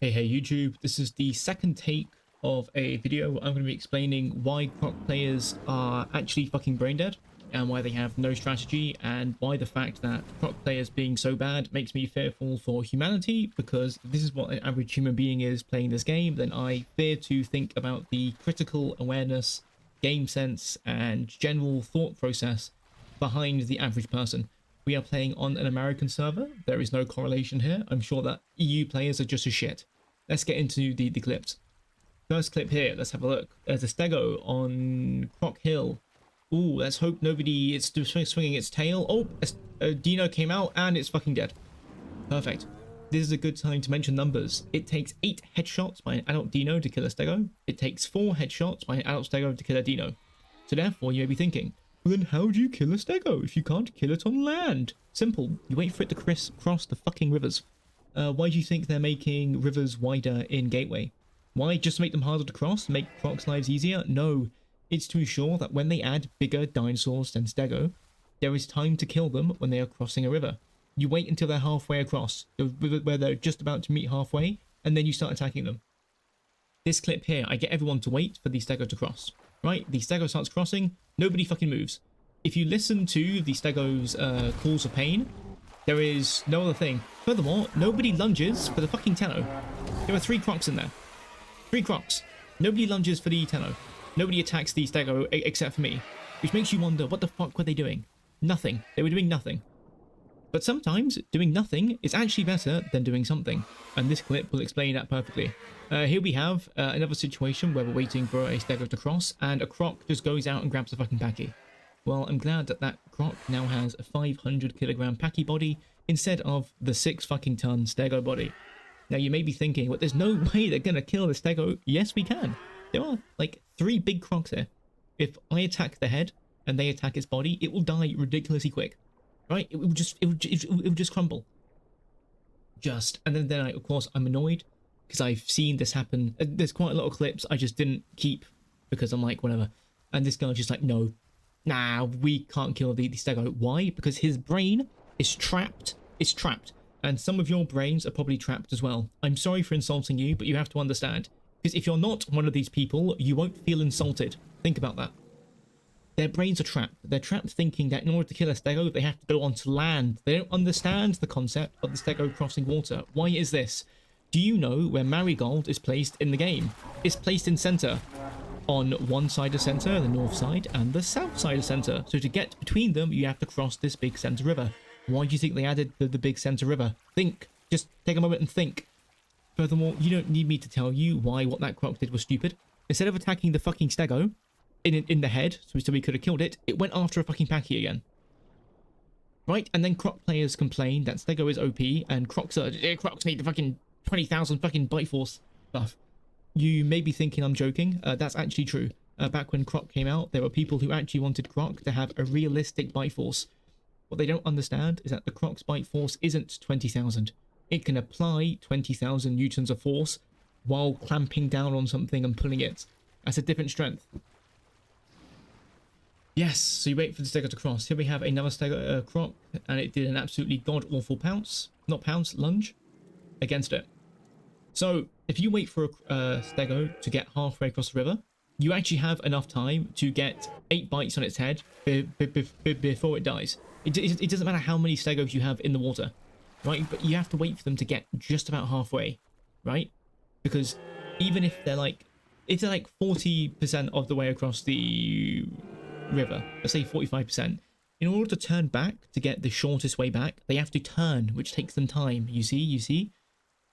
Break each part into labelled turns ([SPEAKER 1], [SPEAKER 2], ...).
[SPEAKER 1] Hey YouTube, this is the second take of a video where I'm going to be explaining why croc players are actually fucking brain dead and why they have no strategy, and why the fact that croc players being so bad makes me fearful for humanity, because if this is what an average human being is playing this game, then I fear to think about the critical awareness, game sense and general thought process behind the average person. We are playing on an American server. There is no correlation here. I'm sure that EU players are just as shit. Let's get into the clips. First clip here, let's have a look. There's a stego on Croc Hill. Ooh, let's hope nobody is swinging its tail. Oh, Dino came out and it's fucking dead. Perfect. This is a good time to mention numbers. It takes 8 headshots by an adult Dino to kill a stego. It takes 4 headshots by an adult stego to kill a Dino. So therefore, you may be thinking, well then how do you kill a stego if you can't kill it on land? Simple, you wait for it to cross the fucking rivers. Why do you think they're making rivers wider in Gateway? Why? Just to make them harder to cross? Make Croc's lives easier? No, it's to ensure that when they add bigger dinosaurs than stego, there is time to kill them when they are crossing a river. You wait until they're halfway across, where they're just about to meet halfway, and then you start attacking them. This clip here, I get everyone to wait for the stego to cross. Right? The stego starts crossing, nobody fucking moves. If you listen to the stego's calls of pain, there is no other thing. Furthermore, nobody lunges for the fucking Tenno. There are 3 crocs in there. 3 crocs. Nobody lunges for the Tenno. Nobody attacks the stego except for me. Which makes you wonder, what the fuck were they doing? Nothing. They were doing nothing. But sometimes, doing nothing is actually better than doing something. And this clip will explain that perfectly. Here we have another situation where we're waiting for a stego to cross, and a croc just goes out and grabs a fucking packy. Well, I'm glad that that croc now has a 500 kilogram packy body instead of the 6 fucking ton stego body. Now you may be thinking, well, there's no way they're gonna kill the stego. Yes, we can. There are like 3 big crocs here. If I attack the head and they attack its body, it will die ridiculously quick. Right? It will just crumble. And then of course I'm annoyed because I've seen this happen. There's quite a lot of clips I just didn't keep because I'm like, whatever. And this guy's just like, no. Nah, we can't kill the stego. Why? Because his brain is trapped. It's trapped. And some of your brains are probably trapped as well. I'm sorry for insulting you, but you have to understand. Because if you're not one of these people, you won't feel insulted. Think about that. Their brains are trapped. They're trapped thinking that in order to kill a stego, they have to go onto land. They don't understand the concept of the stego crossing water. Why is this? Do you know where Marigold is placed in the game? It's placed in center. On one side of center, the north side, and the south side of center. So to get between them, you have to cross this big center river. Why do you think they added the big center river? Think. Just take a moment and think. Furthermore, you don't need me to tell you why what that croc did was stupid. Instead of attacking the fucking stego in the head, so we could have killed it, it went after a fucking packy again. Right? And then croc players complain that stego is OP, and crocs need the fucking 20,000 fucking bite force stuff. You may be thinking I'm joking. That's actually true. Back when Croc came out, there were people who actually wanted Croc to have a realistic bite force. What they don't understand is that the Croc's bite force isn't 20,000. It can apply 20,000 newtons of force while clamping down on something and pulling it. That's a different strength. Yes, so you wait for the stego to cross. Here we have another stego Croc, and it did an absolutely god-awful lunge against it. So, if you wait for a stego to get halfway across the river, you actually have enough time to get 8 bites on its head before it dies. It doesn't matter how many stegos you have in the water, right? But you have to wait for them to get just about halfway, right? Because even if they're like 40% of the way across the river, let's say 45%, in order to turn back to get the shortest way back, they have to turn, which takes them time. You see?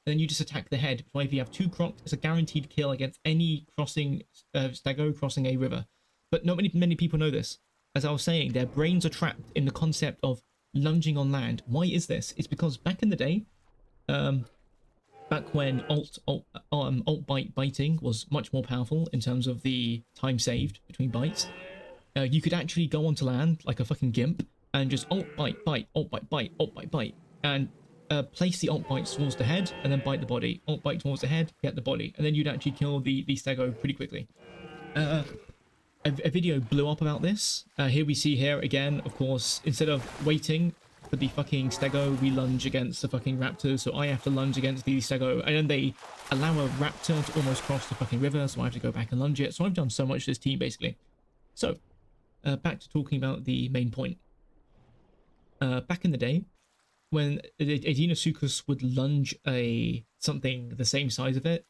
[SPEAKER 1] And then you just attack the head. So if you have 2 crocs, it's a guaranteed kill against any stego crossing a river. But not many people know this. As I was saying, their brains are trapped in the concept of lunging on land. Why is this? It's because back in the day, back when alt biting was much more powerful in terms of the time saved between bites, you could actually go onto land like a fucking gimp and just alt bite, and place the alt bites towards the head and then bite the body. Alt bite towards the head, get the body, and then you'd actually kill the stego pretty quickly. A video blew up about this. Here we see here again, of course, instead of waiting for for the fucking stego, we lunge against the fucking raptors, so I have to lunge against the stego, and then they allow a raptor to almost cross the fucking river, so I have to go back and lunge it. So I've done so much to this team, basically. So, back to talking about the main point. Back in the day, when a Deinosuchus would lunge something the same size of it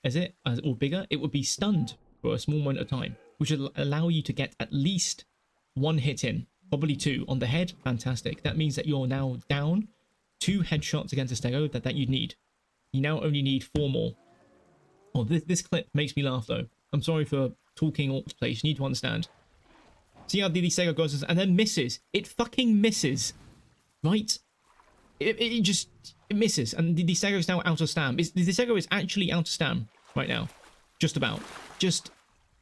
[SPEAKER 1] or bigger, it would be stunned for a small moment of time, which would allow you to get at least one hit in, probably two on the head. Fantastic. That means that you're now down 2 headshots against a stego that you'd need. You now only need 4 more. Oh, this clip makes me laugh though. I'm sorry for talking all over the place. You need to understand. See how the stego goes and then misses. It fucking misses. Right? It just misses, and the stego is now out of stam. The stego is actually out of stam right now, just about. Just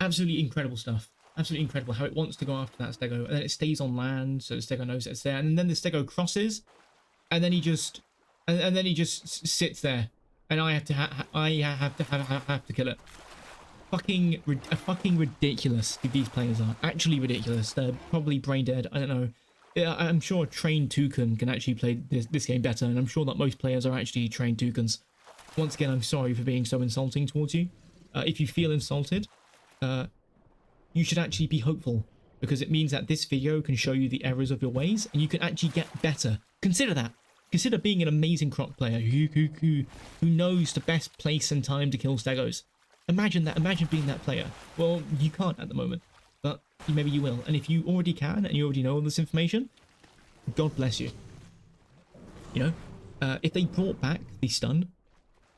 [SPEAKER 1] absolutely incredible stuff. Absolutely incredible how it wants to go after that stego, and then it stays on land, so the stego knows it's there, and then the stego crosses, and then he just sits there, and I have to kill it. Fucking ridiculous. These players are actually ridiculous. They're probably brain dead. I don't know. Yeah, I'm sure a trained toucan can actually play this game better, and I'm sure that most players are actually trained toucans. Once again, I'm sorry for being so insulting towards you. If you feel insulted, you should actually be hopeful, because it means that this video can show you the errors of your ways, and you can actually get better. Consider that. Consider being an amazing croc player who knows the best place and time to kill stegos. Imagine that. Imagine being that player. Well, you can't at the moment, but maybe you will. And if you already can, and you already know all this information, God bless you. You know, if they brought back the stun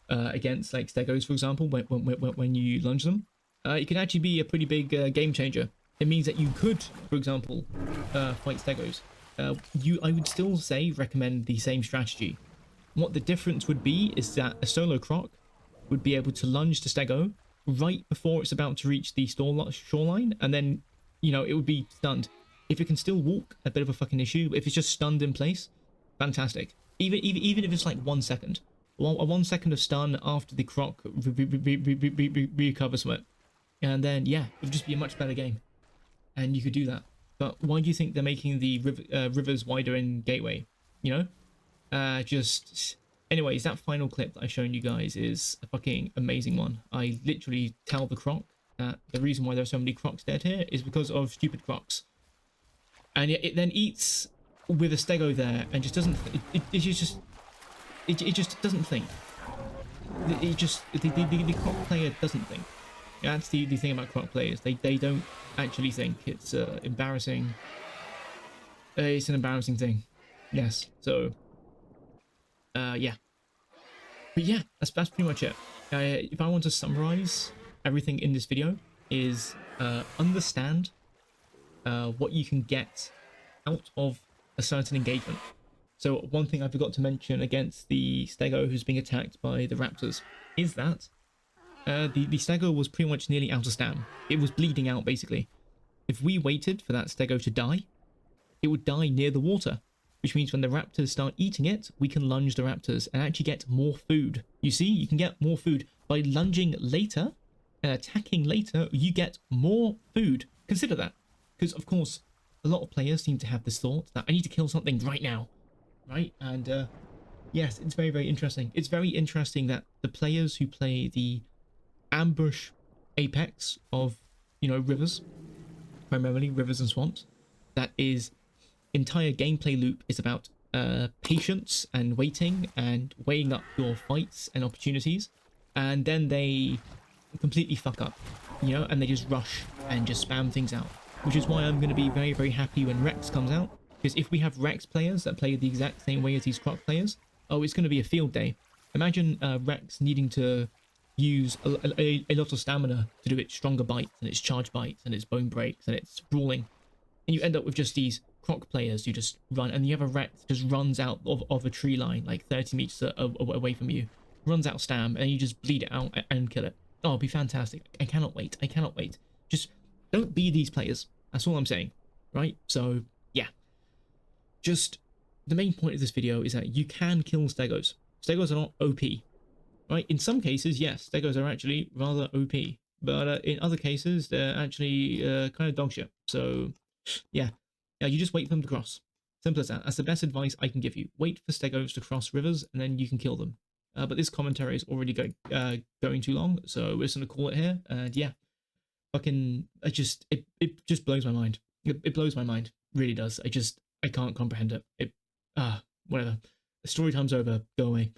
[SPEAKER 1] against like stegos, for example, when you lunge them, it could actually be a pretty big game changer. It means that you could, for example, fight stegos. I would still say recommend the same strategy. What the difference would be is that a solo croc would be able to lunge to stego right before it's about to reach the shoreline, and then, you know, it would be stunned. If it can still walk, a bit of a fucking issue. If it's just stunned in place, fantastic. Even if it's like 1 second. 1 second of stun after the croc recovers from it. And then, yeah, it would just be a much better game. And you could do that. But why do you think they're making the rivers wider in Gateway? You know? Anyways, that final clip that I've shown you guys is a fucking amazing one. I literally tell the croc that the reason why there are so many crocs dead here is because of stupid crocs. And it then eats with a stego there and just doesn't. It just doesn't think. The croc player doesn't think. That's the thing about croc players. They don't actually think. It's embarrassing. It's an embarrassing thing. Yes. So. Yeah. But yeah, that's pretty much it. If I want to summarize everything in this video, is understand what you can get out of a certain engagement. So one thing I forgot to mention against the stego who's being attacked by the raptors is that the stego was pretty much nearly out of stam. It was bleeding out, basically. If we waited for that stego to die, it would die near the water, which means when the raptors start eating it, we can lunge the raptors and actually get more food. You see, you can get more food by lunging later and attacking later. You get more food. Consider that, because of course a lot of players seem to have this thought that I need to kill something right now, right? And yes, it's very, very interesting. It's very interesting that the players who play the ambush apex of, you know, rivers, primarily rivers and swamps, that is entire gameplay loop is about patience and waiting and weighing up your fights and opportunities, and then they completely fuck up, you know, and they just rush and just spam things out, which is why I'm going to be very, very happy when Rex comes out, because if we have Rex players that play the exact same way as these croc players, oh, it's going to be a field day. Imagine Rex needing to use a lot of stamina to do its stronger bites and its charge bites and its bone breaks and its brawling, and you end up with just these croc players who just run, and you have a Rex just runs out of a tree line like 30 meters away from you, runs out stam, and you just bleed it out and kill it. Oh, it'll be fantastic. I cannot wait. I cannot wait. Just don't be these players. That's all I'm saying, right? So yeah, just the main point of this video is that you can kill stegos. Stegos are not OP, right? In some cases, yes, stegos are actually rather OP, but in other cases they're actually kind of dog shit. So yeah, you just wait for them to cross. Simple as that. That's the best advice I can give you. Wait for stegos to cross rivers, and then you can kill them. But this commentary is already going too long, so we're just gonna call it here. And yeah, fucking, it just blows my mind. It blows my mind, really does. I can't comprehend it. Whatever. The story time's over. Go away.